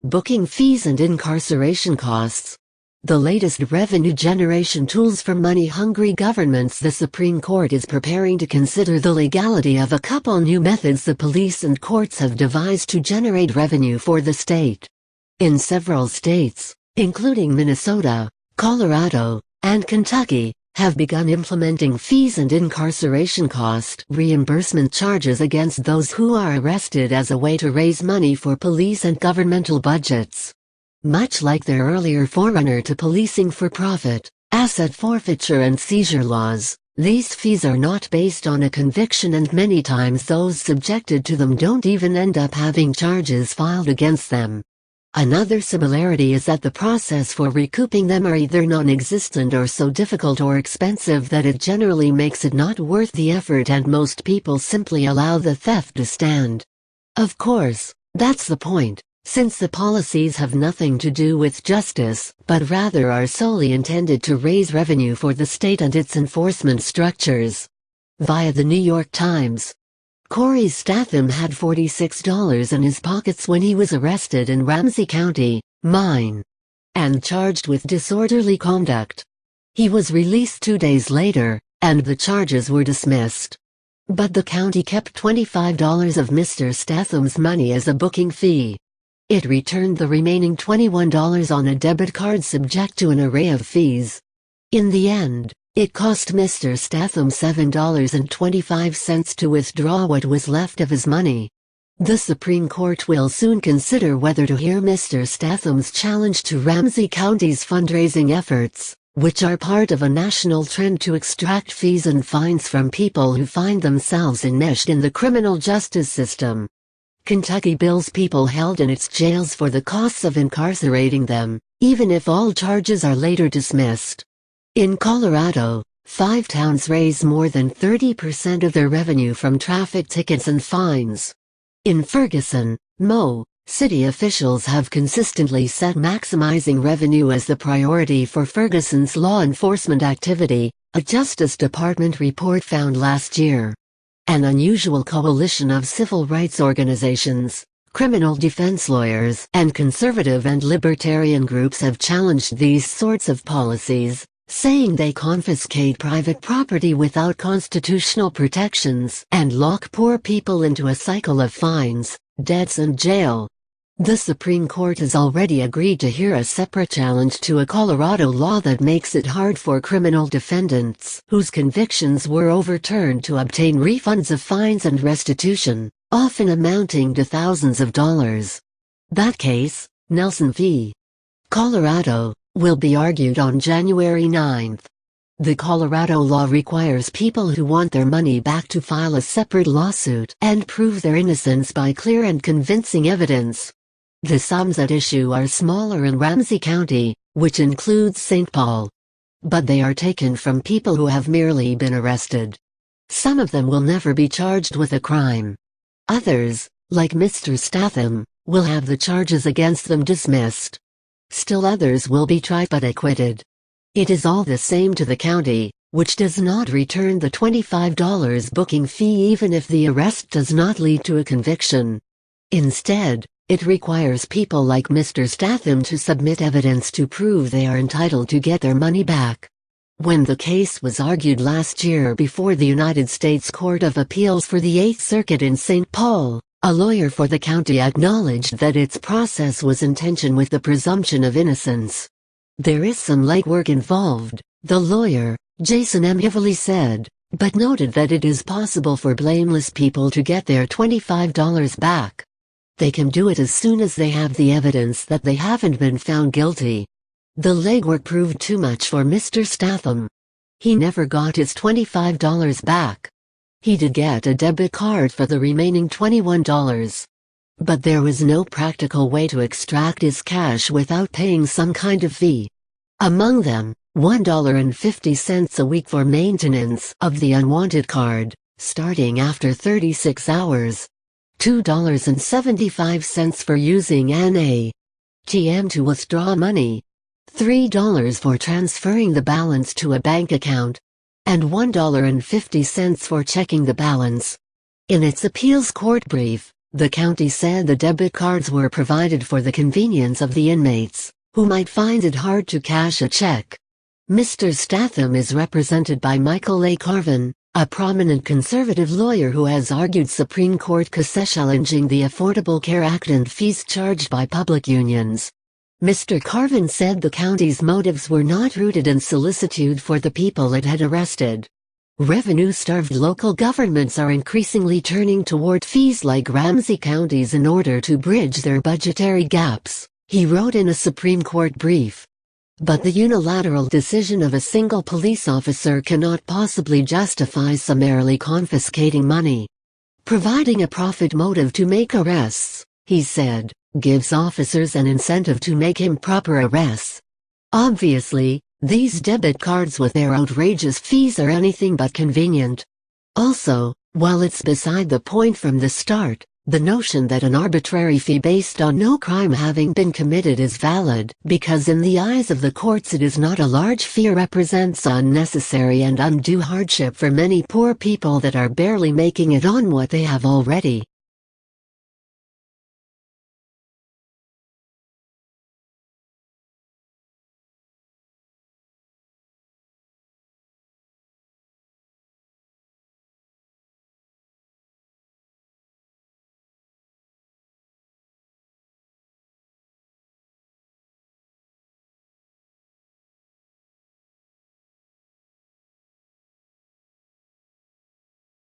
booking fees and incarceration costs. The latest revenue generation tools for money-hungry governments. The Supreme Court is preparing to consider the legality of a couple new methods the police and courts have devised to generate revenue for the state. In several states, including Minnesota, Colorado, and Kentucky, have begun implementing fees and incarceration cost reimbursement charges against those who are arrested as a way to raise money for police and governmental budgets. Much like their earlier forerunner to policing for profit, asset forfeiture and seizure laws, these fees are not based on a conviction, and many times those subjected to them don't even end up having charges filed against them. Another similarity is that the process for recouping them are either non-existent or so difficult or expensive that it generally makes it not worth the effort, and most people simply allow the theft to stand. Of course, that's the point, since the policies have nothing to do with justice, but rather are solely intended to raise revenue for the state and its enforcement structures. Via the New York Times, Corey Statham had $46 in his pockets when he was arrested in Ramsey County, Maine, and charged with disorderly conduct. He was released 2 days later, and the charges were dismissed. But the county kept $25 of Mr. Statham's money as a booking fee. It returned the remaining $21 on a debit card subject to an array of fees. In the end, it cost Mr. Statham $7.25 to withdraw what was left of his money. The Supreme Court will soon consider whether to hear Mr. Statham's challenge to Ramsey County's fundraising efforts, which are part of a national trend to extract fees and fines from people who find themselves enmeshed in the criminal justice system. Kentucky bills people held in its jails for the costs of incarcerating them, even if all charges are later dismissed. In Colorado, 5 towns raise more than 30% of their revenue from traffic tickets and fines. In Ferguson, Mo, city officials have consistently set maximizing revenue as the priority for Ferguson's law enforcement activity, a Justice Department report found last year. An unusual coalition of civil rights organizations, criminal defense lawyers, and conservative and libertarian groups have challenged these sorts of policies, saying they confiscate private property without constitutional protections and lock poor people into a cycle of fines, debts and jail. The Supreme Court has already agreed to hear a separate challenge to a Colorado law that makes it hard for criminal defendants whose convictions were overturned to obtain refunds of fines and restitution, often amounting to thousands of dollars. That case, Nelson v. Colorado, will be argued on January 9. The Colorado law requires people who want their money back to file a separate lawsuit and prove their innocence by clear and convincing evidence. The sums at issue are smaller in Ramsey County, which includes St. Paul. But they are taken from people who have merely been arrested. Some of them will never be charged with a crime. Others, like Mr. Statham, will have the charges against them dismissed. Still others will be tried but acquitted. It is all the same to the county, which does not return the $25 booking fee even if the arrest does not lead to a conviction. Instead, it requires people like Mr. Statham to submit evidence to prove they are entitled to get their money back. When the case was argued last year before the United States Court of Appeals for the 8th Circuit in St. Paul, a lawyer for the county acknowledged that its process was in tension with the presumption of innocence. There is some legwork involved, the lawyer, Jason M. Hively said, but noted that it is possible for blameless people to get their $25 back. They can do it as soon as they have the evidence that they haven't been found guilty. The legwork proved too much for Mr. Statham. He never got his $25 back. He did get a debit card for the remaining $21. But there was no practical way to extract his cash without paying some kind of fee. Among them, $1.50 a week for maintenance of the unwanted card, starting after 36 hours. $2.75 for using an ATM to withdraw money. $3 for transferring the balance to a bank account. And $1.50 for checking the balance. In its appeals court brief, The county said the debit cards were provided for the convenience of the inmates, who might find it hard to cash a check. Mr. Statham is represented by Michael A. Carvin, a prominent conservative lawyer who has argued Supreme Court cases challenging the Affordable Care Act and fees charged by public unions. Mr. Carvin said the county's motives were not rooted in solicitude for the people it had arrested. Revenue-starved local governments are increasingly turning toward fees like Ramsey County's in order to bridge their budgetary gaps, he wrote in a Supreme Court brief. But the unilateral decision of a single police officer cannot possibly justify summarily confiscating money. Providing a profit motive to make arrests, he said, gives officers an incentive to make improper arrests. Obviously, these debit cards with their outrageous fees are anything but convenient. Also, while it's beside the point from the start, the notion that an arbitrary fee based on no crime having been committed is valid, because in the eyes of the courts it is not a large fee represents unnecessary and undue hardship for many poor people that are barely making it on what they have already.